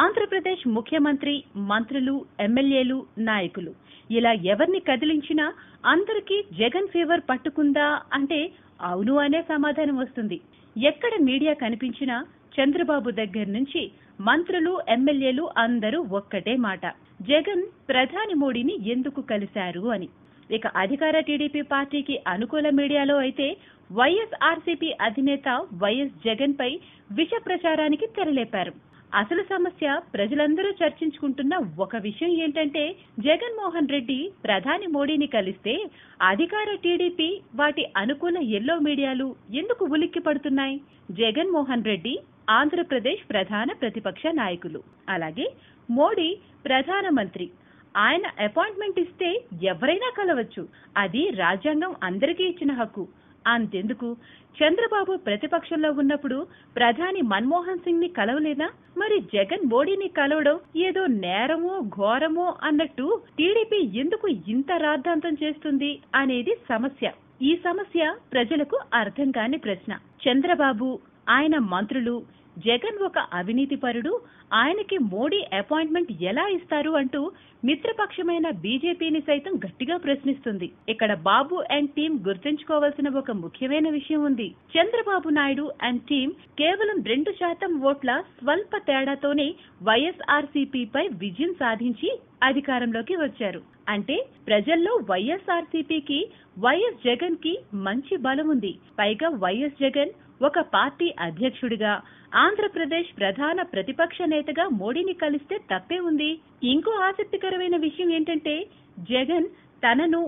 ఆంధ్రప్రదేశ్ ముఖ్యమంత్రి, మంత్రులు, ఎమ్మెల్యేలు, నాయకులు ఇలా ఎవరిని కదిలించినా అందరికీ జగన్ ఫీవర్ పట్టుకుందా అంటే అవును అనే సమాధానం వస్తుంది. ఎక్కడ మీడియా కనిపించినా చంద్రబాబు దగ్గర నుంచి మంత్రులు, ఎమ్మెల్యేలు అందరూ ఒక్కటే మాట, జగన్ ప్రధాని మోడీని ఎందుకు కలిశారు అని. ఇక అధికార టీడీపీ పార్టీకి అనుకూల మీడియాలో అయితే వైఎస్ఆర్సీపీ అధినేత వైఎస్ జగన్ పై విష ప్రచారానికి తెరలేపారు. అసలు సమస్య ప్రజలందరూ చర్చించుకుంటున్న ఒక విషయం ఏంటంటే, జగన్మోహన్ రెడ్డి ప్రధాని మోడీని కలిస్తే అధికార టీడీపీ వాటి అనుకూల ఎల్లో మీడియాలు ఎందుకు ఉలిక్కి పడుతున్నాయి? జగన్మోహన్ రెడ్డి ఆంధ్రప్రదేశ్ ప్రధాన ప్రతిపక్ష నాయకులు, అలాగే మోడీ ప్రధానమంత్రి. ఆయన అపాయింట్మెంట్ ఇస్తే ఎవరైనా కలవచ్చు, అది రాజ్యాంగం అందరికీ ఇచ్చిన హక్కు. అంతెందుకు, చంద్రబాబు ప్రతిపక్షంలో ఉన్నప్పుడు ప్రధాని మన్మోహన్ సింగ్ ని కలవలేదా? మరి జగన్ మోడీని కలవడం ఏదో నేరమో ఘోరమో అన్నట్టు టీడీపీ ఎందుకు ఇంత రాద్ధాంతం చేస్తుంది అనేది సమస్య. ఈ సమస్య ప్రజలకు అర్థం కాని ప్రశ్న. చంద్రబాబు, ఆయన మంత్రులు, జగన్ ఒక అవినీతి పరుడు, ఆయనకి మోడీ అపాయింట్మెంట్ ఎలా ఇస్తారు అంటూ మిత్రపక్షమైన బీజేపీని సైతం గట్టిగా ప్రశ్నిస్తుంది. ఇక్కడ బాబు అండ్ టీం గుర్తుంచుకోవాల్సిన ఒక ముఖ్యమైన విషయం ఉంది. చంద్రబాబు నాయుడు అండ్ టీం కేవలం 2% ఓట్ల స్వల్ప తేడాతోనే వైఎస్ఆర్సీపీపై విజయం సాధించి అధికారంలోకి వచ్చారు. అంటే ప్రజల్లో వైఎస్ఆర్సీపీకి వైఎస్ జగన్ కి మంచి బలం ఉంది. పైగా వైఎస్ జగన్ ఒక పార్టీ అధ్యక్షుడిగా, ఆంధ్రప్రదేశ్ ప్రధాన ప్రతిపక్ష నేతగా మోడీని కలిస్తే తప్పే ఉంది. ఇంకో ఆసక్తికరమైన విషయం ఏంటంటే, జగన్ తనను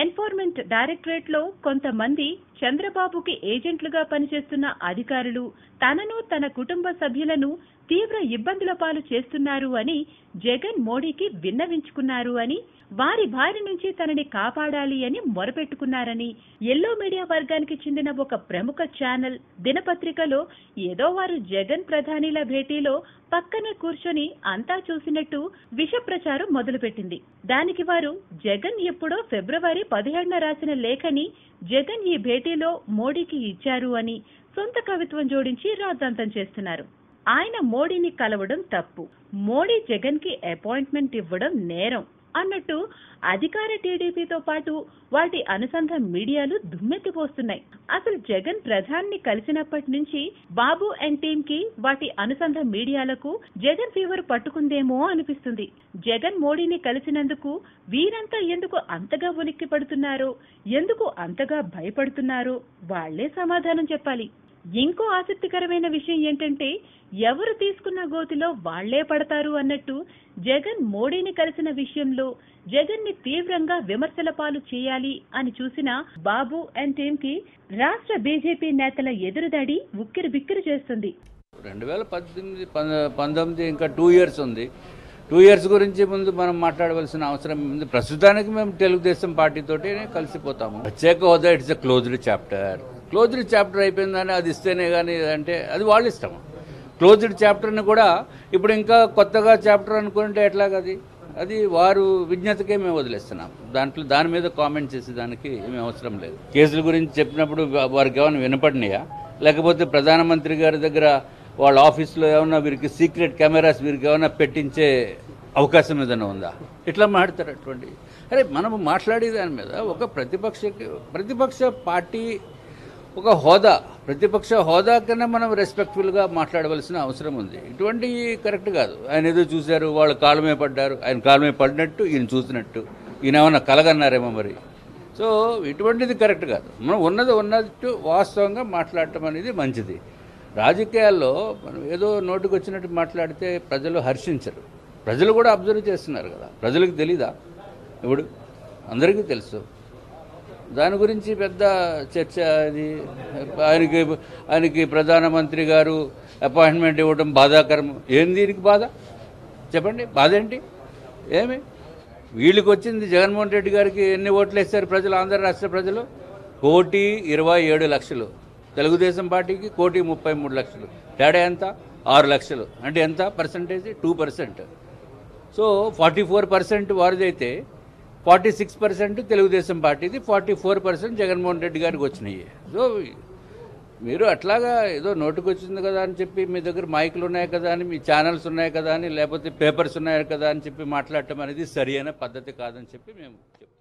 ఎన్ఫోర్స్మెంట్ డైరెక్టరేట్ లో కొంతమంది చంద్రబాబుకి ఏజెంట్లుగా పనిచేస్తున్న అధికారులు తనను, తన కుటుంబ సభ్యులను తీవ్ర ఇబ్బందుల పాలు చేస్తున్నారు అని జగన్ మోడీకి విన్నవించుకున్నారు అని, వారి బారి నుంచి తనని కాపాడాలి అని మొరపెట్టుకున్నారని ఎల్లో మీడియా వర్గానికి చెందిన ఒక ప్రముఖ ఛానల్ దినపత్రికలో ఏదో వారు జగన్ ప్రధానిల భేటీలో పక్కనే కూర్చొని అంతా చూసినట్టు విష ప్రచారం మొదలుపెట్టింది. దానికి వారు జగన్ ఎప్పుడో ఫిబ్రవరి 17న రాసిన లేఖని జగన్ ఈ భేటీలో మోడీకి ఇచ్చారు అని సొంత కవిత్వం జోడించి రాద్ధాంతం చేస్తున్నారు. ఆయన మోడీని కలవడం తప్పు, మోడీ జగన్ కి అపాయింట్మెంట్ ఇవ్వడం నేరం అన్నట్టు అధికార టీడీపీతో పాటు వాటి అనుబంధ మీడియాలు దుమ్మెత్తిపోస్తున్నాయి. అసలు జగన్ ప్రధాని కలిసినప్పటి నుంచి బాబు అండ్ టీం కి, వాటి అనుబంధ మీడియాలకు జగన్ ఫీవర్ పట్టుకుందేమో అనిపిస్తుంది. జగన్ మోడీని కలిసినందుకు వీరంతా ఎందుకు అంతగా ఉలిక్కి పడుతున్నారో, ఎందుకు అంతగా భయపడుతున్నారో వాళ్లే సమాధానం చెప్పాలి. ఇంకో ఆసక్తికరమైన విషయం ఏంటంటే, ఎవరు తీసుకున్న గోతిలో వాళ్లే పడతారు అన్నట్టు జగన్ మోడీని కలిసిన విషయంలో జగన్ ని తీవ్రంగా విమర్శల పాలు చేయాలి అని చూసిన బాబు అండ్ టీం కి రాష్ట్ర బీజేపీ నేతల ఎదురుదాడి ఉక్కిరి బిక్కిరి చేస్తుంది. 2018-19 ఇంకా 2 ఇయర్స్ ఉంది. 2 ఇయర్స్ గురించి ముందు మనం మాట్లాడవలసిన అవసరం ఉంది. ప్రస్తుతానికి మేము తెలుగుదేశం పార్టీతోటి కలిసిపోతాము. ప్రత్యేక హోదా ఇట్స్ ఎ క్లోజ్డ్ చాప్టర్ అయిపోయిందని అది ఇస్తేనే కానీ అంటే అది వాళ్ళ ఇష్టం. క్లోజ్డ్ చాప్టర్ని కూడా ఇప్పుడు ఇంకా కొత్తగా చాప్టర్ అనుకుంటే ఎట్లాగది? అది వారు విజ్ఞతకే మేము వదిలేస్తున్నాం. దాని మీద కామెంట్ చేసేదానికి ఏమీ అవసరం లేదు. కేసుల గురించి చెప్పినప్పుడు వారికి ఏమైనా వినపడినాయా, లేకపోతే ప్రధానమంత్రి గారి దగ్గర వాళ్ళ ఆఫీస్లో ఏమన్నా వీరికి సీక్రెట్ కెమెరాస్ వీరికి ఏమైనా పెట్టించే అవకాశం ఏదైనా ఉందా? ఇట్లా మాట్లాడతారు అటువంటి. అరే మనము మాట్లాడే దాని మీద ఒక ప్రతిపక్ష పార్టీ ఒక హోదా, ప్రతిపక్ష హోదా కన్నా మనం రెస్పెక్ట్ఫుల్గా మాట్లాడవలసిన అవసరం ఉంది. ఇటువంటి కరెక్ట్ కాదు. ఆయన ఏదో చూశారు, వాళ్ళు కాలమే పడ్డారు, ఆయన కాలమే పడినట్టు ఈయన చూసినట్టు, ఈయన ఏమన్నా కలగన్నారేమో మరి. సో ఇటువంటిది కరెక్ట్ కాదు. మనం ఉన్నట్టు వాస్తవంగా మాట్లాడటం అనేది మంచిది. రాజకీయాల్లో మనం ఏదో నోటికి వచ్చినట్టు మాట్లాడితే ప్రజలు హర్షించరు. ప్రజలు కూడా అబ్జర్వ్ చేస్తున్నారు కదా, ప్రజలకు తెలీదా? ఇప్పుడు అందరికీ తెలుసు. దాని గురించి పెద్ద చర్చ. అది ఆయనకి ప్రధానమంత్రి గారు అపాయింట్మెంట్ ఇవ్వడం బాధాకరం. ఏం దీనికి బాధ చెప్పండి? బాధ ఏంటి? ఏమి వీళ్ళకి వచ్చింది? జగన్మోహన్ రెడ్డి గారికి ఎన్ని ఓట్లు వేస్తారు ప్రజలు? ఆంధ్ర రాష్ట్ర ప్రజలు 1,27,00,000. తెలుగుదేశం పార్టీకి 1,33,00,000. తేడా ఎంత? 6 లక్షలు. అంటే ఎంత పర్సంటేజ్? 2%. సో 44% వారిదైతే 46% తెలుగుదేశం పార్టీది, 44% జగన్మోహన్ రెడ్డి గారికి వచ్చినాయి. సో మీరు అట్లాగా ఏదో నోటుకొచ్చింది కదా అని చెప్పి మీ దగ్గర మైకులు ఉన్నాయి కదా అని, మీ ఛానల్స్ ఉన్నాయి కదా అని, లేకపోతే పేపర్స్ ఉన్నాయి కదా అని చెప్పి మాట్లాడటం అనేది సరి అయిన పద్ధతి కాదని చెప్పి మేము చెప్తాం.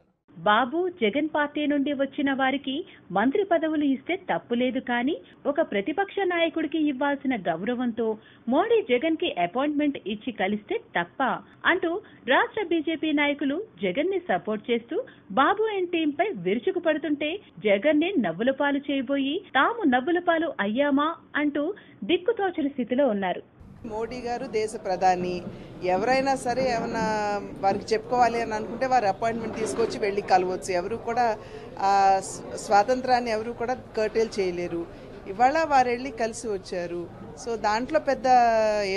బాబు జగన్ పార్టీ నుండి వచ్చిన వారికి మంత్రి పదవులు ఇస్తే తప్పులేదు, కానీ ఒక ప్రతిపక్ష నాయకుడికి ఇవ్వాల్సిన గౌరవంతో మోడీ జగన్ కి అపాయింట్మెంట్ ఇచ్చి కలిస్తే తప్ప అంటూ రాష్ట్ర బీజేపీ నాయకులు జగన్ ని సపోర్ట్ చేస్తూ బాబు అండ్ టీం పై విరుచుకుపడుతుంటే జగన్ ని నవ్వుల పాలు చేయబోయి తాము నవ్వుల పాలు అయ్యామా అంటూ దిక్కుతోచని స్థితిలో ఉన్నారు. మోడీ గారు దేశ ప్రధాని, ఎవరైనా సరే ఏమైనా వారికి చెప్పుకోవాలి అని అనుకుంటే వారు అపాయింట్మెంట్ తీసుకొచ్చి వెళ్ళి కలవచ్చు. ఎవరు కూడా స్వాతంత్రాన్ని ఎవరు కూడా కర్టేల్ చేయలేరు. ఇవాళ వారు వెళ్ళి కలిసి వచ్చారు. సో దాంట్లో పెద్ద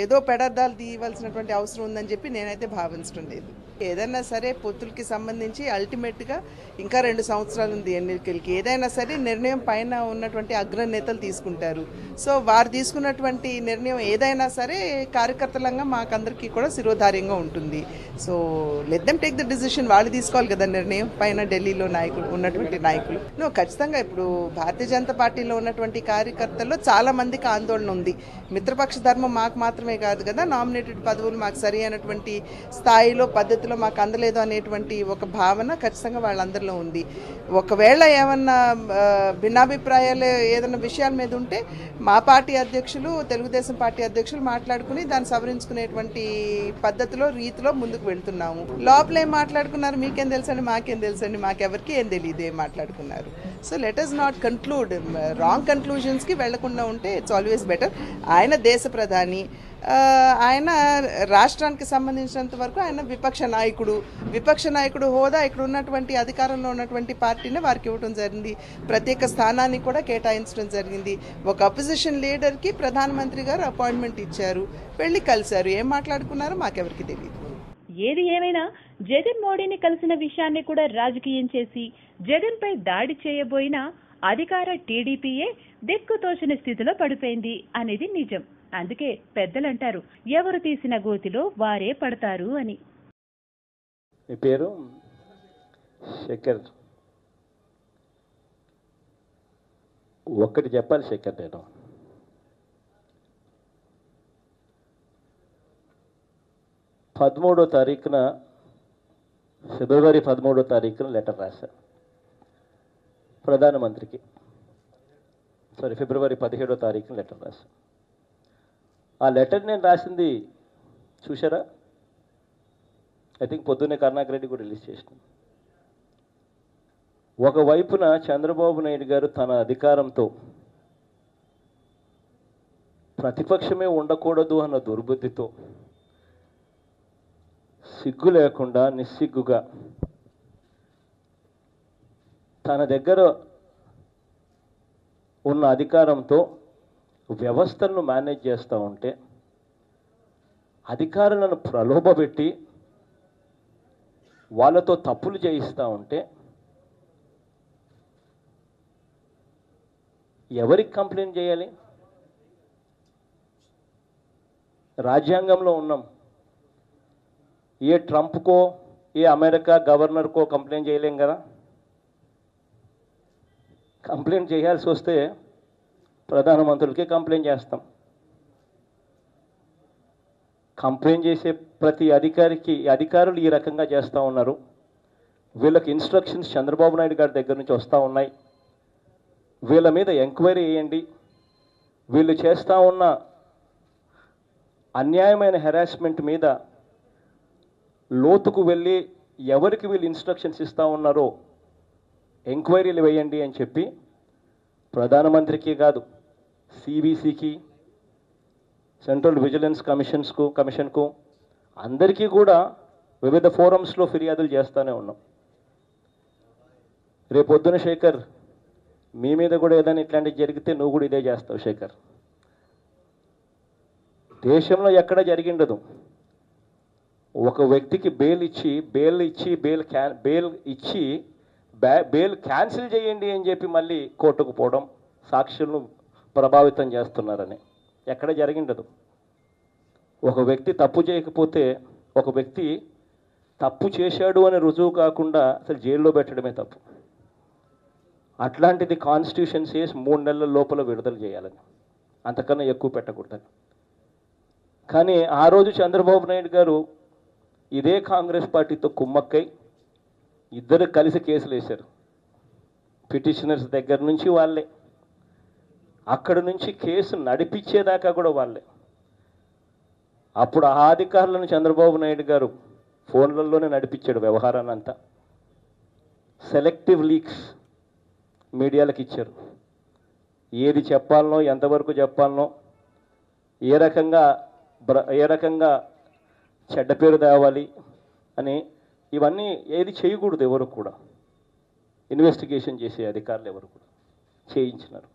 ఏదో పెడార్థాలు తీయవలసినటువంటి అవసరం ఉందని చెప్పి నేనైతే భావించడం లేదు. ఏదైనా సరే పొత్తులకి సంబంధించి అల్టిమేట్గా ఇంకా 2 సంవత్సరాలు ఉంది ఎన్నికలకి. ఏదైనా సరే నిర్ణయం పైన ఉన్నటువంటి అగ్రనేతలు తీసుకుంటారు. సో వారు తీసుకున్నటువంటి నిర్ణయం ఏదైనా సరే కార్యకర్తలంగా మాకందరికీ కూడా శిరోధార్యంగా ఉంటుంది. So let them take the decision. వాళ్ళు తీసుకోవాలి కదా నిర్ణయం పైన ఢిల్లీలో ఉన్నటువంటి నాయకులు. ఖచ్చితంగా ఇప్పుడు భారతీయ జనతా పార్టీలో ఉన్నటువంటి కార్యకర్తల్లో చాలా మందికి ఆందోళన ఉంది. మిత్రపక్ష ధర్మం మాకు మాత్రమే కాదు కదా, నామినేటెడ్ పదవులు మాకు సరి అయినటువంటి స్థాయిలో పద్ధతిలో మాకు అందలేదు అనేటువంటి ఒక భావన ఖచ్చితంగా వాళ్ళందరిలో ఉంది. ఒకవేళ ఏమన్నా భిన్నాభిప్రాయాలు ఏదైనా విషయాల మీద ఉంటే మా పార్టీ అధ్యక్షులు, తెలుగుదేశం పార్టీ అధ్యక్షులు మాట్లాడుకుని దాన్ని సవరించుకునేటువంటి పద్ధతిలో రీతిలో ముందుకు వెళ్తున్నాము. లోపల ఏం మాట్లాడుకున్నారు మీకేం తెలుసండి, మాకేం తెలుసండి, మాకెవరికి ఏం తెలియదు ఏం మాట్లాడుకున్నారు. So let us not conclude, wrong కన్క్లూజన్స్కి వెళ్లకుండా ఉంటే ఇట్స్ ఆల్వేస్ బెటర్. ఆయన దేశ ప్రధాని, ఆయన రాష్ట్రానికి సంబంధించినంత వరకు ఆయన విపక్ష నాయకుడు హోదా ఇక్కడ ఉన్నటువంటి అధికారంలో ఉన్నటువంటి పార్టీని వారికి ఇవ్వడం జరిగింది. ప్రత్యేక స్థానాన్ని కూడా కేటాయించడం జరిగింది. ఒక అపోజిషన్ లీడర్కి ప్రధానమంత్రి గారు అపాయింట్మెంట్ ఇచ్చారు, వెళ్ళి కలిశారు. ఏం మాట్లాడుకున్నారో మాకెవరికి తెలియదు. ఏది ఏమైనా జగన్ మోడీని కలిసిన విషయాన్ని కూడా రాజకీయం చేసి జగన్ పై దాడి చేయబోయిన అధికార టీడీపీయే దిక్కుతోచని స్థితిలో పడిపోయింది అనేది నిజం. అందుకే పెద్దలంటారు, ఎవరు తీసిన గోతిలో వారే పడతారు అని. మీ పేరు? శేఖర్. ఒక్కటి చెప్పాలి శేఖర్, నేను ఫిబ్రవరి 13వ తారీఖున లెటర్ రాశాను ప్రధానమంత్రికి. ఫిబ్రవరి 17వ తారీఖున లెటర్ రాశాను. ఆ లెటర్ నేను రాసింది చూసారా? ఐ థింక్ పొద్దున్నే కరుణాకర్ రెడ్డి కూడా రిలీజ్ చేసిన. ఒకవైపున చంద్రబాబు నాయుడు గారు తన అధికారంతో ప్రతిపక్షమే ఉండకూడదు అన్న దుర్బుద్ధితో సిగ్గు లేకుండా నిస్సిగ్గుగా తన దగ్గర ఉన్న అధికారంతో వ్యవస్థలను మేనేజ్ చేస్తూ ఉంటే, అధికారులను ప్రలోభపెట్టి వాళ్ళతో తప్పులు చేయిస్తూ ఉంటే ఎవరికి కంప్లైంట్ చేయాలి? రాజ్యాంగంలో ఉన్నాం. ఏ ట్రంప్కో ఏ అమెరికా గవర్నర్కో కంప్లైంట్ చేయలేం కదా. కంప్లైంట్ చేయాల్సి వస్తే ప్రధానమంత్రులకే కంప్లైంట్ చేస్తాం. కంప్లైంట్ చేసే ప్రతి అధికారులు ఈ రకంగా చేస్తూ ఉన్నారు. వీళ్ళకి ఇన్స్ట్రక్షన్స్ చంద్రబాబు నాయుడు గారి దగ్గర నుంచి వస్తూ ఉన్నాయి. వీళ్ళ మీద ఎంక్వైరీ చేయండి, వీళ్ళు చేస్తూ ఉన్న అన్యాయమైన హెరాస్మెంట్ మీద లోతుకు వెళ్ళి ఎవరికి వీళ్ళు ఇన్స్ట్రక్షన్స్ ఇస్తూ ఉన్నారో ఎంక్వైరీలు వేయండి అని చెప్పి ప్రధానమంత్రికి కాదు, సిబిసికి, సెంట్రల్ విజిలెన్స్ కమిషన్కు అందరికీ కూడా వివిధ ఫోరమ్స్లో ఫిర్యాదులు చేస్తూనే ఉన్నాం. రేపొద్దున శేఖర్ మీ మీద కూడా ఏదైనా ఇట్లాంటివి జరిగితే నువ్వు కూడా ఇదే చేస్తావు శేఖర్. దేశంలో ఎక్కడ జరిగిండదు. ఒక వ్యక్తికి బెయిల్ క్యాన్సిల్ చేయండి అని చెప్పి మళ్ళీ కోర్టుకు పోవడం, సాక్షులను ప్రభావితం చేస్తున్నారని ఎక్కడ జరిగిండదు. ఒక వ్యక్తి తప్పు చేయకపోతే, ఒక వ్యక్తి తప్పు చేశాడు అని రుజువు కాకుండా అసలు జైల్లో పెట్టడమే తప్పు. అట్లాంటిది కాన్స్టిట్యూషన్సీస్ 3 నెలల లోపల విడుదల చేయాలని, అంతకన్నా ఎక్కువ పెట్టకూడదని. కానీ ఆ రోజు చంద్రబాబు నాయుడు గారు ఇదే కాంగ్రెస్ పార్టీతో కుమ్మక్కై ఇద్దరు కలిసి కేసులు వేశారు. పిటిషనర్స్ దగ్గర నుంచి వాళ్ళే, అక్కడి నుంచి కేసు నడిపించేదాకా కూడా వాళ్ళే. అప్పుడు ఆ అధికారులను చంద్రబాబు నాయుడు గారు ఫోన్లలోనే నడిపించాడు వ్యవహారాన్ని అంతా. సెలెక్టివ్ లీక్స్ మీడియాలకు ఇచ్చారు. ఏది చెప్పాలనో, ఎంతవరకు చెప్పాలనో, ఏ రకంగా చెడ్డ పేరు తేవాలి అని ఇవన్నీ ఏది చేయకూడదు. ఎవరు కూడా ఇన్వెస్టిగేషన్ చేసే అధికారులు ఎవరు కూడా చేయించినారు.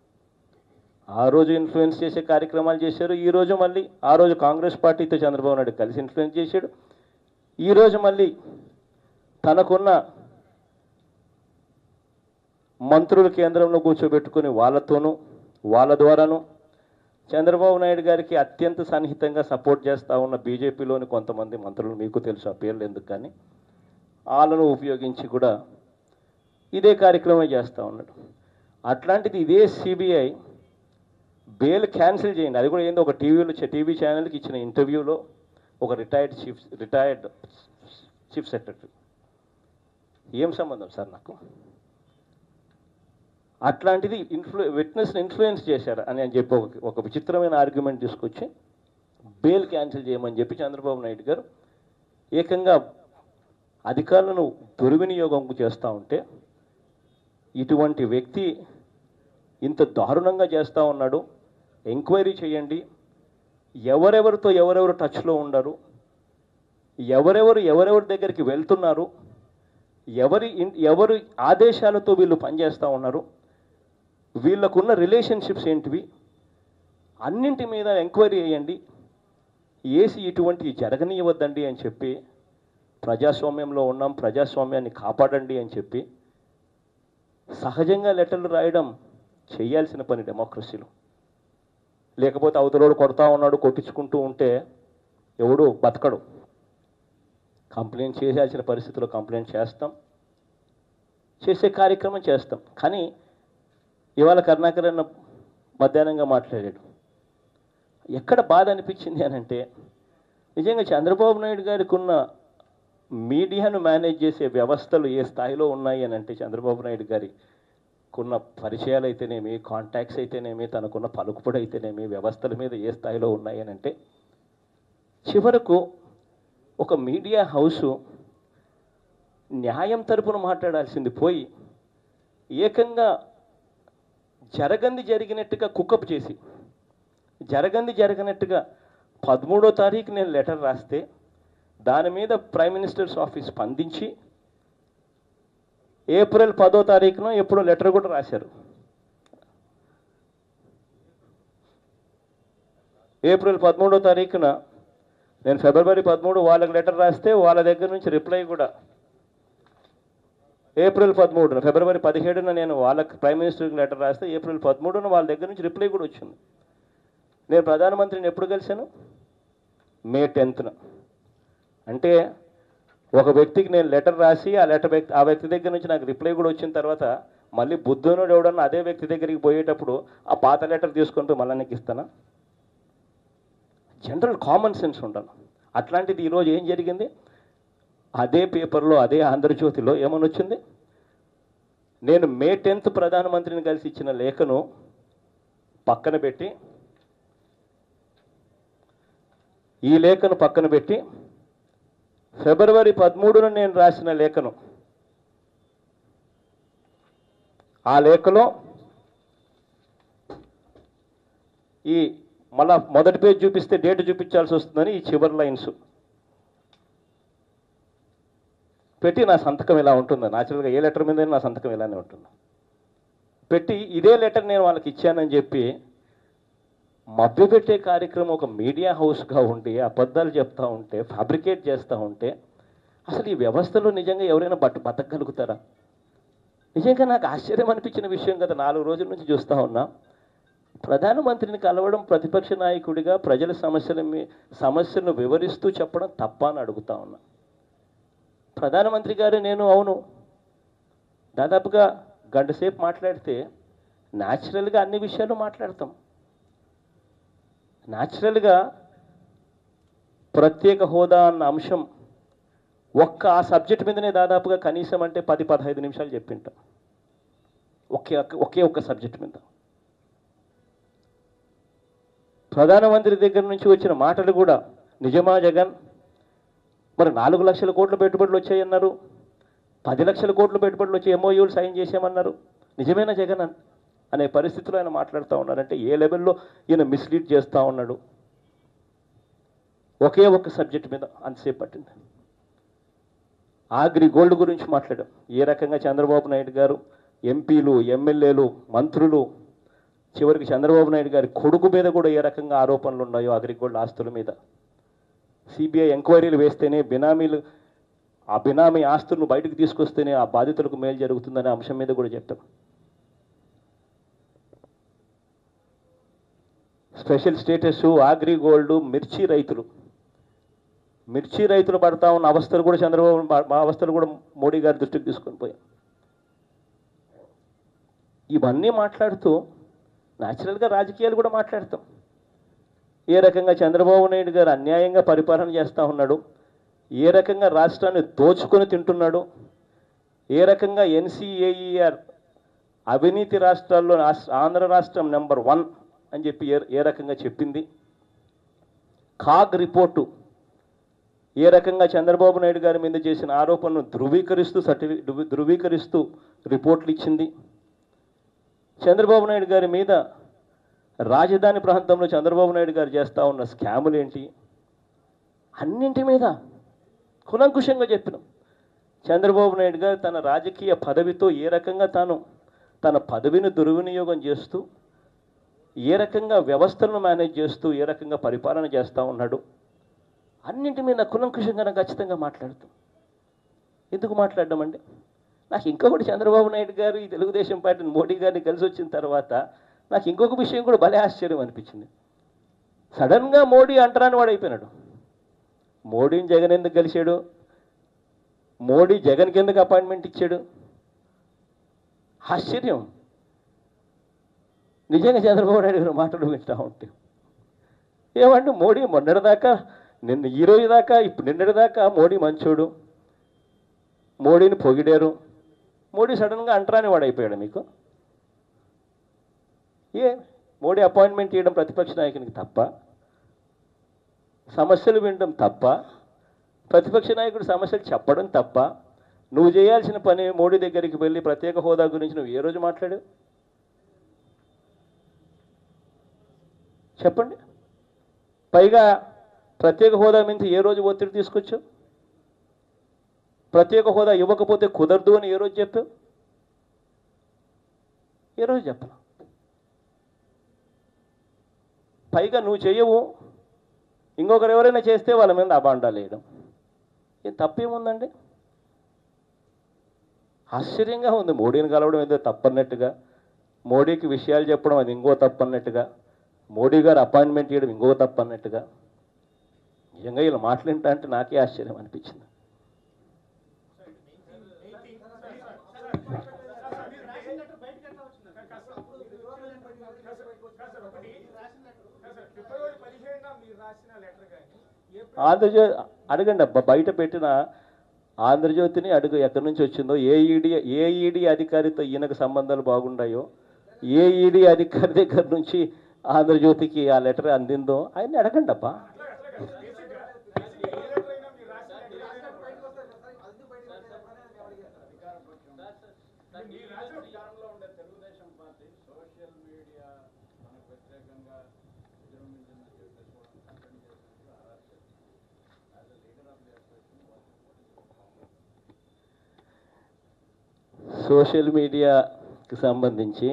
ఆ రోజు ఇన్ఫ్లుయెన్స్ చేసే కార్యక్రమాలు చేశారు. ఈరోజు మళ్ళీ ఆ రోజు కాంగ్రెస్ పార్టీతో చంద్రబాబు నాయుడు కలిసి ఇన్ఫ్లుయెన్స్ చేశాడు. ఈరోజు మళ్ళీ తనకున్న మంత్రుల కేంద్రంలో కూర్చోబెట్టుకుని వాళ్ళతోనూ వాళ్ళ ద్వారాను చంద్రబాబు నాయుడు గారికి అత్యంత సన్నిహితంగా సపోర్ట్ చేస్తూ ఉన్న బీజేపీలోని కొంతమంది మంత్రులు, మీకు తెలుసు ఆ పేర్లు ఎందుకు, కానీ వాళ్ళను ఉపయోగించి కూడా ఇదే కార్యక్రమం చేస్తూ ఉన్నాడు. అట్లాంటిది ఇదే సిబిఐ బెయిల్ క్యాన్సిల్ చేయండి, అది కూడా ఏందో ఒక టీవీ ఛానల్కి ఇచ్చిన ఇంటర్వ్యూలో ఒక రిటైర్డ్ చీఫ్ సెక్రటరీ. ఏం సంబంధం సార్ నాకు? అట్లాంటిది విట్నెస్ని ఇన్ఫ్లుయెన్స్ చేశారు అని చెప్పి ఒక విచిత్రమైన ఆర్గ్యుమెంట్ తీసుకొచ్చి బెయిల్ క్యాన్సిల్ చేయమని చెప్పి చంద్రబాబు నాయుడు గారు ఏకంగా అధికారులను దుర్వినియోగం చేస్తూ ఉంటే, ఇటువంటి వ్యక్తి ఇంత దారుణంగా చేస్తూ ఉన్నాడు, ఎంక్వైరీ చేయండి, ఎవరెవరు టచ్లో ఉండరు, ఎవరెవరి దగ్గరికి వెళ్తున్నారు, ఎవరి ఆదేశాలతో వీళ్ళు పనిచేస్తూ ఉన్నారు, వీళ్ళకున్న రిలేషన్షిప్స్ ఏంటివి, అన్నింటి మీద ఎంక్వైరీ చేయండి, ఏసి ఇటువంటి జరగనీయవద్దండి అని చెప్పి, ప్రజాస్వామ్యంలో ఉన్నాం, ప్రజాస్వామ్యాన్ని కాపాడండి అని చెప్పి సహజంగా లెటర్లు రాయడం చేయాల్సిన పని డెమోక్రసీలో. లేకపోతే అవతలోడు కొడతా ఉన్నాడు, కొట్టించుకుంటూ ఉంటే ఎవడు బతకడు. కంప్లైంట్ చేయాల్సిన పరిస్థితిలో కంప్లైంట్ చేస్తాం, చేసే కార్యక్రమం చేస్తాం. కానీ ఇవాళ కరుణాకర్ అన్న మధ్యాహ్నంగా మాట్లాడాడు. ఎక్కడ బాధ అనిపించింది అని అంటే, నిజంగా చంద్రబాబు నాయుడు గారికి ఉన్న మీడియాను మేనేజ్ చేసే వ్యవస్థలు ఏ స్థాయిలో ఉన్నాయి అని అంటే, చంద్రబాబు నాయుడు గారికున్న పరిచయాలు అయితేనేమి, కాంటాక్ట్స్ అయితేనేమి, తనకున్న పలుకుబడి అయితేనేమి, వ్యవస్థల మీద ఏ స్థాయిలో ఉన్నాయి అని అంటే, చివరకు ఒక మీడియా హౌసు న్యాయం తరపున మాట్లాడాల్సింది పోయి ఏకంగా జరిగినట్టుగా కుక్కప్ చేసి, జరిగినట్టుగా 13వ తారీఖు నేను లెటర్ రాస్తే దాని మీద ప్రైమ్ మినిస్టర్స్ ఆఫీస్ స్పందించి ఏప్రిల్ 10వ తారీఖున ఎప్పుడో లెటర్ కూడా రాశారు. ఏప్రిల్ 13వ తారీఖున నేను ఫిబ్రవరి 13 వాళ్ళకి లెటర్ రాస్తే వాళ్ళ దగ్గర నుంచి రిప్లై కూడా ఏప్రిల్ 13న, ఫిబ్రవరి 17న నేను వాళ్ళకి ప్రైమ్ మినిస్టర్కి లెటర్ రాస్తే ఏప్రిల్ 13న వాళ్ళ దగ్గర నుంచి రిప్లై కూడా వచ్చింది. నేను ప్రధానమంత్రిని ఎప్పుడు కలిశాను? మే 10న. అంటే ఒక వ్యక్తికి నేను లెటర్ రాసి ఆ వ్యక్తి దగ్గర నుంచి నాకు రిప్లై కూడా వచ్చిన తర్వాత మళ్ళీ బుద్ధునుడు ఎవడన్నా అదే వ్యక్తి దగ్గరికి పోయేటప్పుడు ఆ పాత లెటర్ తీసుకొని మళ్ళీ నీకు ఇస్తానా? జనరల్ కామన్ సెన్స్ ఉండాలి. అట్లాంటిది ఈరోజు ఏం జరిగింది? అదే పేపర్లో, అదే ఆంధ్రజ్యోతిలో ఏమని వచ్చింది? నేను మే 10th ప్రధానమంత్రిని కలిసి ఇచ్చిన లేఖను పక్కన పెట్టి, ఈ లేఖను పక్కన పెట్టి ఫిబ్రవరి 13న నేను రాసిన లేఖను, ఆ లేఖలో ఈ మళ్ళా మొదటి పేజ్ చూపిస్తే డేట్ చూపించాల్సి వస్తుందని ఈ చివరి లైన్స్ పెట్టి నా సంతకం ఇలా ఉంటుంది. న్యాచురల్గా ఏ లెటర్ మీద నా సంతకం ఇలానే ఉంటుంది. పెట్టి ఇదే లెటర్ నేను వాళ్ళకి ఇచ్చానని చెప్పి మభ్యపెట్టే కార్యక్రమం ఒక మీడియా హౌస్గా ఉండి అబద్ధాలు చెప్తూ ఉంటే, ఫ్యాబ్రికేట్ చేస్తూ ఉంటే, అసలు ఈ వ్యవస్థలో నిజంగా ఎవరైనా బతకగలుగుతారా? నిజంగా నాకు ఆశ్చర్యం అనిపించిన విషయం కదా, 4 రోజుల నుంచి చూస్తూ ఉన్నా. ప్రధానమంత్రిని కలవడం ప్రతిపక్ష నాయకుడిగా ప్రజల సమస్యలను వివరిస్తూ చెప్పడం తప్ప అని అడుగుతా ఉన్నా. ప్రధానమంత్రి గారు నేను అవును దాదాపుగా గంట సేపు మాట్లాడితే న్యాచురల్గా అన్ని విషయాలు మాట్లాడతాం. న్యాచురల్గా ప్రత్యేక హోదా అన్న అంశం ఆ సబ్జెక్ట్ మీదనే దాదాపుగా కనీసం అంటే 10-15 నిమిషాలు చెప్పింటాం. ఒకే ఒక్క సబ్జెక్ట్ మీద. ప్రధానమంత్రి దగ్గర నుంచి వచ్చిన మాటలు కూడా నిజమా జగన్? మరి 4 లక్షల కోట్ల పెట్టుబడులు వచ్చాయన్నారు, 10 లక్షల కోట్ల పెట్టుబడులు వచ్చి MOUలు సైన్ చేసామన్నారు. నిజమేనా జగన్ అనే పరిస్థితిలో ఆయన మాట్లాడుతూ ఉన్నారంటే ఏ లెవెల్లో ఈయన మిస్లీడ్ చేస్తూ ఉన్నాడు. ఒకే ఒక్క సబ్జెక్ట్ మీద అంతసేపు పట్టింది. ఆగ్రి గోల్డ్ గురించి మాట్లాడాం. ఏ రకంగా చంద్రబాబు నాయుడు గారు ఎంపీలు, ఎమ్మెల్యేలు, మంత్రులు, చివరికి చంద్రబాబు నాయుడు గారి కొడుకు మీద కూడా ఏ రకంగా ఆరోపణలు ఉన్నాయో అగ్రిగోల్డ్ ఆస్తుల మీద. సిబిఐ ఎంక్వైరీలు వేస్తేనే ఆ బినామీ ఆస్తులను బయటకు తీసుకొస్తేనే ఆ బాధితులకు మేలు జరుగుతుందనే అంశం మీద కూడా చెప్పాం. స్పెషల్ స్టేటస్, అగ్రిగోల్డ్, మిర్చి రైతులు పడతా ఉన్న అవస్థలు కూడా అవస్థలు కూడా మోడీ గారి దృష్టికి తీసుకొని పోయాం. ఇవన్నీ మాట్లాడుతూ న్యాచురల్గా రాజకీయాలు కూడా మాట్లాడతాం. ఏ రకంగా చంద్రబాబు నాయుడు గారు అన్యాయంగా పరిపాలన చేస్తూ ఉన్నాడు, ఏ రకంగా రాష్ట్రాన్ని దోచుకొని తింటున్నాడు, ఏ రకంగా NCAER అవినీతి రాష్ట్రాల్లో ఆంధ్ర రాష్ట్రం నెంబర్ 1 అని చెప్పి ఏ రకంగా చెప్పింది. కాగ్ రిపోర్టు ఏ రకంగా చంద్రబాబు నాయుడు గారి మీద చేసిన ఆరోపణను ధృవీకరిస్తూ రిపోర్ట్లు ఇచ్చింది. చంద్రబాబు నాయుడు గారి మీద రాజధాని ప్రాంతంలో చంద్రబాబు నాయుడు గారు చేస్తూ ఉన్న స్కాములు ఏంటి, అన్నింటి మీద కులంకుశంగా చెప్పినాం. చంద్రబాబు నాయుడు గారు తన రాజకీయ పదవితో ఏ రకంగా తన పదవిని దుర్వినియోగం చేస్తూ, ఏ రకంగా వ్యవస్థలను మేనేజ్ చేస్తూ, ఏ రకంగా పరిపాలన చేస్తూ ఉన్నాడు, అన్నింటి మీద కులంకుశంగా ఖచ్చితంగా మాట్లాడుతాం. ఎందుకు మాట్లాడడం అంటే, నాకు ఇంకొకటి చంద్రబాబు నాయుడు గారు ఈ తెలుగుదేశం పార్టీని మోడీ గారిని కలిసి వచ్చిన తర్వాత నాకు ఇంకొక విషయం కూడా భలే ఆశ్చర్యం అనిపించింది. సడన్గా మోడీ అంటరాని వాడు అయిపోయినాడు. మోడీని జగన్ ఎందుకు కలిశాడు, మోడీ జగన్కి ఎందుకు అపాయింట్మెంట్ ఇచ్చాడు? ఆశ్చర్యం. నిజంగా చంద్రబాబు నాయుడు గారు మాటలు వింటూ ఉంటే ఏమంటే మోడీ ఈ రోజు దాకా నిన్నటిదాకా మోడీ మంచోడు, మోడీని పొగిడారు, మోడీ సడన్గా అంటరాని వాడు అయిపోయాడు మీకు. మోడీ అపాయింట్మెంట్ ఇవ్వడం ప్రతిపక్ష నాయకునికి తప్ప, సమస్యలు వినడం తప్ప, ప్రతిపక్ష నాయకుడు సమస్యలు చెప్పడం తప్ప, నువ్వు చేయాల్సిన పని మోడీ దగ్గరికి వెళ్ళి ప్రత్యేక హోదా గురించి నువ్వు ఏ రోజు మాట్లాడావు చెప్పండి. పైగా ప్రత్యేక హోదా మీద ఏ రోజు ఒత్తిడి తీసుకొచ్చావు? ప్రత్యేక హోదా ఇవ్వకపోతే కుదరదు అని ఏ రోజు చెప్పావు? ఏ రోజు చెప్పను. పైగా నువ్వు చేయవు, ఇంకొకరు ఎవరైనా చేస్తే వాళ్ళ మీద అబాండాలు వేయడం, ఏం తప్పేముందండి? ఆశ్చర్యంగా ఉంది. మోడీని కలవడం ఏదో తప్పన్నట్టుగా, మోడీకి విషయాలు చెప్పడం అది ఇంకో తప్పన్నట్టుగా, మోడీ గారు అపాయింట్మెంట్ ఇవ్వడం ఇంకో తప్పన్నట్టుగా. నిజంగా ఇలా మాట్లాడింటా అంటే నాకే ఆశ్చర్యం అనిపించింది. ఆంధ్రజ్యోతి అడగండి అబ్బా, బయట పెట్టిన ఆంధ్రజ్యోతిని అడుగు ఎక్కడి నుంచి వచ్చిందో, ఏ ఈడీ అధికారితో ఈయనకు సంబంధాలు బాగుండాయో, ఏ ఈడీ అధికారి దగ్గర నుంచి ఆంధ్రజ్యోతికి ఆ లెటర్ అందిందో ఆయన్ని అడగండి అబ్బా. సోషల్ మీడియాకి సంబంధించి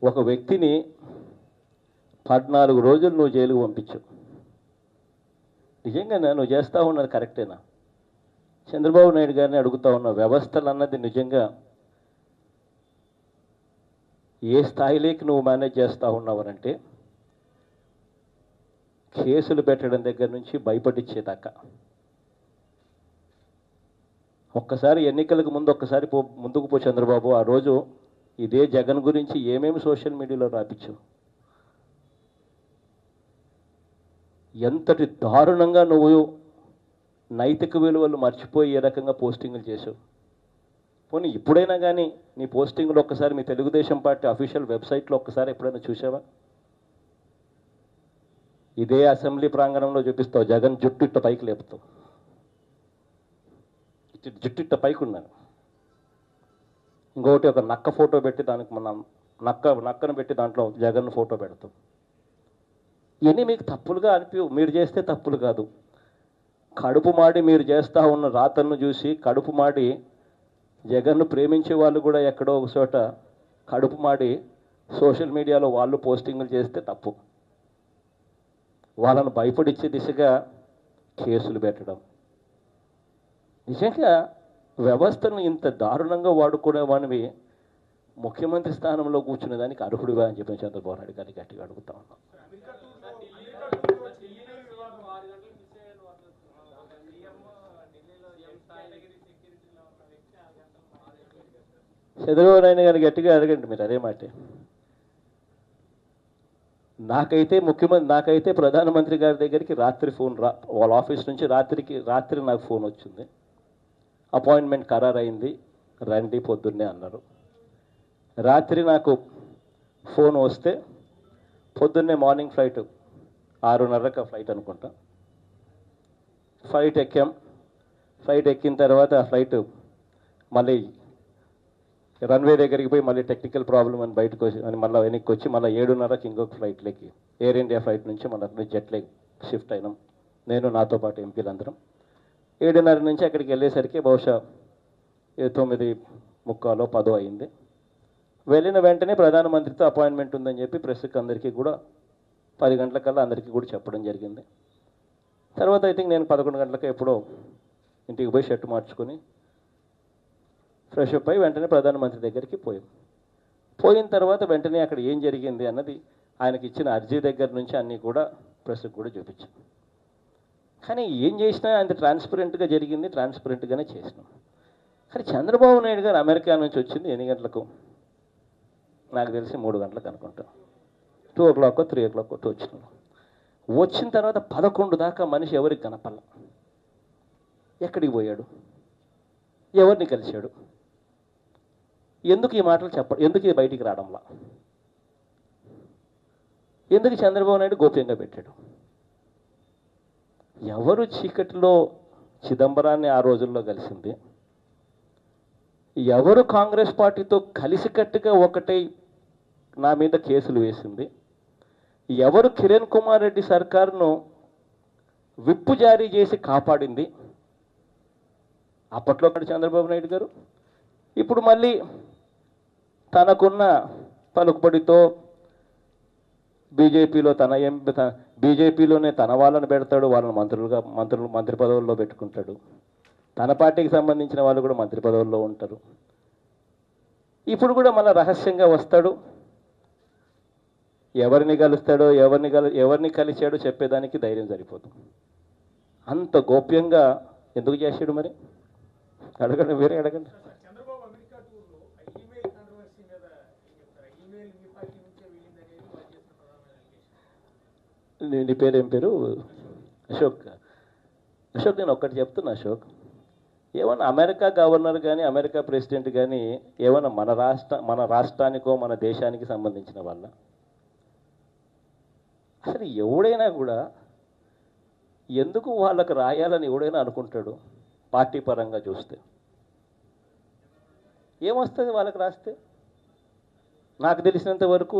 ఒక వ్యక్తిని 14 రోజులు నువ్వు జైలుకు పంపించు. నిజంగా నువ్వు చేస్తూ ఉన్నది కరెక్టేనా? చంద్రబాబు నాయుడు గారిని అడుగుతా ఉన్న వ్యవస్థలు అన్నది నిజంగా ఏ స్థాయిలోకి నువ్వు మేనేజ్ చేస్తూ ఉన్నావనంటే, కేసులు పెట్టడం దగ్గర నుంచి భయపడిచ్చేదాకా ఒక్కసారి ఎన్నికలకు ముందు ఒక్కసారి ముందుకు పో చంద్రబాబు. ఆ రోజు ఇదే జగన్ గురించి ఏమేమి సోషల్ మీడియాలో రాపించావు, ఎంతటి దారుణంగా నువ్వు నైతిక విలువలు మర్చిపోయి ఏ రకంగా పోస్టింగ్లు చేసావు. పోనీ ఇప్పుడైనా కానీ నీ పోస్టింగ్లు ఒక్కసారి మీ తెలుగుదేశం పార్టీ అఫీషియల్ వెబ్సైట్లో ఒక్కసారి ఎప్పుడైనా చూసావా? ఇదే అసెంబ్లీ ప్రాంగణంలో చూపిస్తావు, జగన్ జుట్టు ఇట్ట పైకి లేపుతావు, జుట్టు ఇట్ట పైకి ఉన్నాను. ఇంకొకటి ఒక నక్క ఫోటో పెట్టి దానికి మనం నక్కను పెట్టి దాంట్లో జగన్ ఫోటో పెడతాం. ఇవన్నీ మీకు తప్పులుగా మీరు చేస్తే తప్పులు కాదు. కడుపు మాడి మీరు చేస్తూ ఉన్న రాతలను చూసి కడుపు మాడి జగన్ను ప్రేమించే వాళ్ళు కూడా ఎక్కడో ఒక చోట కడుపు మాడి సోషల్ మీడియాలో వాళ్ళు పోస్టింగ్లు చేస్తే తప్పు. వాళ్ళను భయపడిచ్చే దిశగా కేసులు పెట్టడం, నిజంగా వ్యవస్థను ఇంత దారుణంగా వాడుకునేవానివి ముఖ్యమంత్రి స్థానంలో కూర్చునే దానికి అర్హుడిగా అని చెప్పి చంద్రబాబు నాయుడు గారికి గట్టిగా అడుగుతా ఉన్నాం. చంద్రబాబు నాయుడు గారిని గట్టిగా అడగండి మీరు అదే మాట. నాకైతే ప్రధానమంత్రి గారి దగ్గరికి రాత్రి ఫోన్ వాళ్ళ ఆఫీస్ నుంచి రాత్రి నాకు ఫోన్ వచ్చింది. అపాయింట్మెంట్ ఖరారు అయింది, రండి పొద్దున్నే అన్నారు. రాత్రి నాకు ఫోన్ వస్తే పొద్దున్నే మార్నింగ్ ఫ్లైట్ 6:30కి ఫ్లైట్ అనుకుంటా. ఫ్లైట్ ఎక్కిన తర్వాత ఆ ఫ్లైట్ మళ్ళీ రన్వే దగ్గరికి పోయి మళ్ళీ టెక్నికల్ ప్రాబ్లం అని బయటకు వచ్చి మళ్ళీ వెనక్కి వచ్చి మళ్ళీ 7:30కి ఇంకొక ఫ్లైట్లోకి ఎయిర్ ఇండియా ఫ్లైట్ నుంచి మళ్ళీ జెట్లోకి షిఫ్ట్ అయినాం. నేను నాతో పాటు ఎంపీలు అందరం 7:30 నుంచి అక్కడికి వెళ్ళేసరికి బహుశా 9:45 10 అయింది. వెళ్ళిన వెంటనే ప్రధానమంత్రితో అపాయింట్మెంట్ ఉందని చెప్పి ప్రెస్కి అందరికీ కూడా 10 గంటలకల్లా అందరికీ కూడా చెప్పడం జరిగింది. తర్వాత ఐ థింక్ నేను 11 గంటలకు ఎప్పుడో ఇంటికి పోయి షర్ట్ మార్చుకొని ఫ్రెష్ అప్ అయి వెంటనే ప్రధానమంత్రి దగ్గరికి పోయిన తర్వాత వెంటనే అక్కడ ఏం జరిగింది అన్నది ఆయనకి ఇచ్చిన అర్జీ దగ్గర నుంచి అన్నీ కూడా ప్రెస్కి కూడా చూపించాం. కానీ ఏం చేసినా అంత ట్రాన్స్పరెంట్గా జరిగింది, ట్రాన్స్పరెంట్గానే చేసినాం. కానీ చంద్రబాబు నాయుడు గారు అమెరికా నుంచి వచ్చింది ఎన్ని గంటలకు? నాకు తెలిసి 3 గంటలకు అనుకుంటాం. 2 o'clock 3 o'clock వచ్చినాం. వచ్చిన తర్వాత 11 దాకా మనిషి ఎవరికి కనపల్ల. ఎక్కడికి పోయాడు? ఎవరిని కలిశాడు? ఎందుకు ఈ మాటలు ఎందుకు ఇది బయటికి రావడంలా? ఎందుకు చంద్రబాబు నాయుడు గోప్యంగా పెట్టాడు? ఎవరు చీకటిలో చిదంబరాన్ని ఆ రోజుల్లో కలిసింది? ఎవరు కాంగ్రెస్ పార్టీతో కలిసికట్టుగా ఒకటై నా మీద కేసులు వేసింది? ఎవరు కిరణ్ కుమార్ రెడ్డి సర్కారును విప్పు జారీ చేసి కాపాడింది? అప్పట్లో చంద్రబాబు నాయుడు గారు. ఇప్పుడు మళ్ళీ తనకున్న పలుకుబడితో బీజేపీలోనే తన వాళ్ళని పెడతాడు, వాళ్ళని మంత్రి పదవుల్లో పెట్టుకుంటాడు. తన పార్టీకి సంబంధించిన వాళ్ళు కూడా మంత్రి పదవుల్లో ఉంటారు. ఇప్పుడు కూడా మళ్ళీ రహస్యంగా వస్తాడు. ఎవరిని కలుస్తాడో ఎవరిని కలిశాడో చెప్పేదానికి ధైర్యం సరిపోదు. అంత గోప్యంగా ఎందుకు చేశాడు మరి? అడగండి, వేరే అడగండి. నీ పేరు ఏం పేరు? అశోక్. నేను ఒక్కటి చెప్తున్నా అశోక్, ఏమన్నా అమెరికా గవర్నర్ కానీ అమెరికా ప్రెసిడెంట్ కానీ ఏమన్నా మన రాష్ట్రానికో మన దేశానికి సంబంధించిన వాళ్ళ? అసలు ఎవడైనా కూడా ఎందుకు వాళ్ళకు రాయాలని ఎవడైనా అనుకుంటాడు? పార్టీ పరంగా చూస్తే ఏమొస్తుంది వాళ్ళకి రాస్తే? నాకు తెలిసినంత వరకు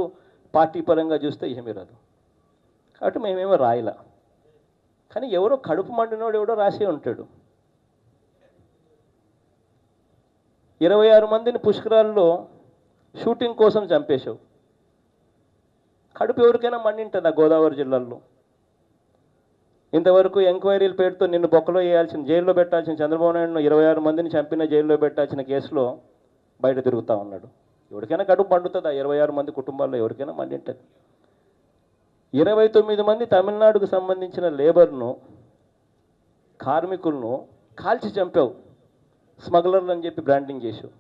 పార్టీ పరంగా చూస్తే ఏమీ రాదు. కాబట్టి మేమేమో రాయలా. కానీ ఎవరో కడుపు మండినోడు ఎవడో రాసే ఉంటాడు. 26 మందిని పుష్కరాల్లో షూటింగ్ కోసం చంపేశావు. కడుపు ఎవరికైనా మండింటుందా గోదావరి జిల్లాలో? ఇంతవరకు ఎంక్వైరీల పేరుతో నిన్ను బొక్కలో వేయాల్సిన, జైల్లో పెట్టాల్సిన చంద్రబాబు నాయుడును 26 మందిని చంపిన జైల్లో పెట్టాల్సిన కేసులో బయట తిరుగుతూ ఉన్నాడు. ఎవరికైనా కడుపు మండుతుందా? 26 మంది కుటుంబాల్లో ఎవరికైనా మండింటుంది. 29 మంది తమిళనాడుకు సంబంధించిన లేబర్ను, కార్మికులను కాల్చి చంపావు. స్మగ్లర్లు అని చెప్పి బ్రాండింగ్ చేసావు.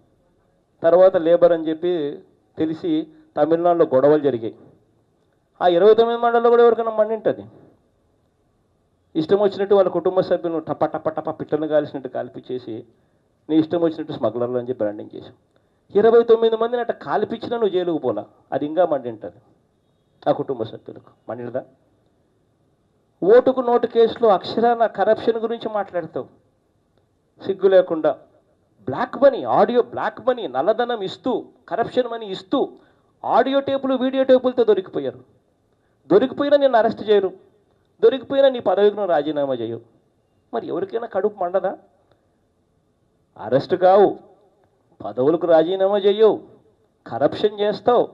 తర్వాత లేబర్ అని చెప్పి తెలిసి తమిళనాడులో గొడవలు జరిగాయి. ఆ 29 మండలంలో కూడా ఎవరికైనా మండింటుంది. ఇష్టం వచ్చినట్టు వాళ్ళ కుటుంబ సభ్యులను టప టప టప పిట్టను కాల్చినట్టు కాల్పించేసి నీ ఇష్టం వచ్చినట్టు స్మగ్లర్లు అని చెప్పి బ్రాండింగ్ చేసావు. 29 మందిని అట్లా కాల్పించినా నువ్వు జైలుకు పోలా, అది ఇంకా మండింటుంది ఆ కుటుంబ సభ్యులకు. మండినదా? ఓటుకు నోటు కేసులో అక్షరాల కరప్షన్ గురించి మాట్లాడతావు సిగ్గు లేకుండా. Black money, audio black money, నల్లధనం ఇస్తూ, కరప్షన్ మనీ ఇస్తూ ఆడియో టేపులు వీడియో టేపులతో దొరికిపోయారు. దొరికిపోయినా నేను అరెస్ట్ చేయరు, దొరికిపోయినా నీ పదవికి నువ్వు రాజీనామా చేయవు. మరి ఎవరికైనా కడుపు మండదా? అరెస్ట్ కావు, పదవులకు రాజీనామా చేయవు, కరప్షన్ చేస్తావు,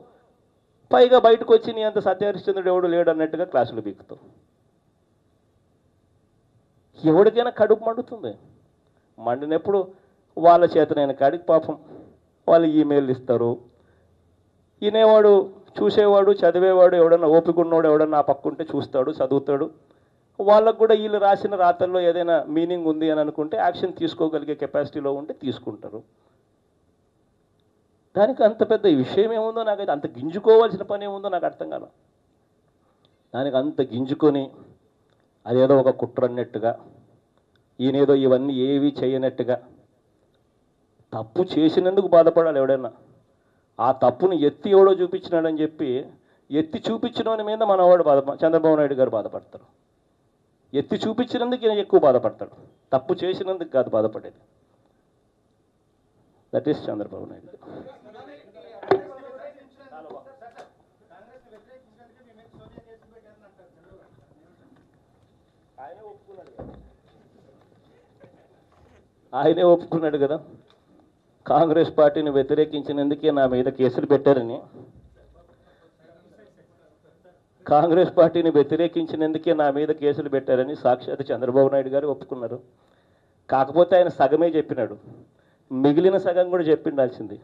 పైగా బయటకు వచ్చి నీ అంత సత్యహరిశ్చంద్రుడు ఎవడు లేడు అన్నట్టుగా క్లాసులు పీకుతావు. ఎవరికైనా కడుపు మండుతుంది. మండినప్పుడు వాళ్ళ చేతనైన కాడికి పాపం వాళ్ళు ఈమెయిల్ ఇస్తారు. వినేవాడు, చూసేవాడు, చదివేవాడు ఎవడన్నా ఓపిక ఉన్నవాడు ఎవడన్నా ఆ పక్క ఉంటే చూస్తాడు, చదువుతాడు. వాళ్ళకు కూడా వీళ్ళు రాసిన రాతల్లో ఏదైనా మీనింగ్ ఉంది అని అనుకుంటే యాక్షన్ తీసుకోగలిగే కెపాసిటీలో ఉంటే తీసుకుంటారు. దానికి అంత పెద్ద విషయం ఏముందో నాకైతే, అంత గింజుకోవాల్సిన పని ఏముందో నాకు అర్థం కాదు. దానికి అంత గింజుకొని అదేదో ఒక కుట్ర అన్నట్టుగా, ఈయనేదో ఇవన్నీ ఏవి చేయనట్టుగా. తప్పు చేసినందుకు బాధపడాలి ఎవడైనా. ఆ తప్పును ఎత్తి ఎవడో చూపించినాడని చెప్పి ఎత్తి చూపించడం మీద మనవాడు చంద్రబాబు నాయుడు గారు బాధపడతారు. ఎత్తి చూపించినందుకు ఈయన ఎక్కువ బాధపడతాడు, తప్పు చేసినందుకు కాదు బాధపడేది. That is Chandrababu Naidu. ఆయనే ఒప్పుకున్నాడు కదా, కాంగ్రెస్ పార్టీని వ్యతిరేకించినందుకే నా మీద కేసులు పెట్టారని. కాంగ్రెస్ పార్టీని వ్యతిరేకించినందుకే నా మీద కేసులు పెట్టారని సాక్షాత్ చంద్రబాబు నాయుడు గారు ఒప్పుకున్నారు. కాకపోతే ఆయన సగమే చెప్పినాడు, మిగిలిన సగం కూడా చెప్పిండాల్సింది.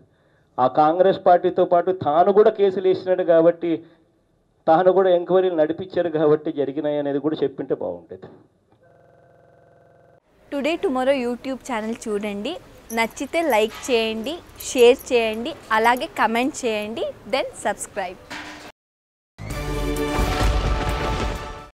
ఆ కాంగ్రెస్ పార్టీతో పాటు తాను కూడా కేసులు వేసినాడు కాబట్టి, తాను కూడా ఎంక్వైరీలు నడిపించారు కాబట్టి జరిగినాయి అనేది కూడా చెప్పింటే బాగుంటుంది. టుడే టుమారో యూట్యూబ్ ఛానల్ చూడండి, నచ్చితే లైక్ చేయండి, షేర్ చేయండి, అలాగే కమెంట్ చేయండి, దెన్ సబ్స్క్రైబ్.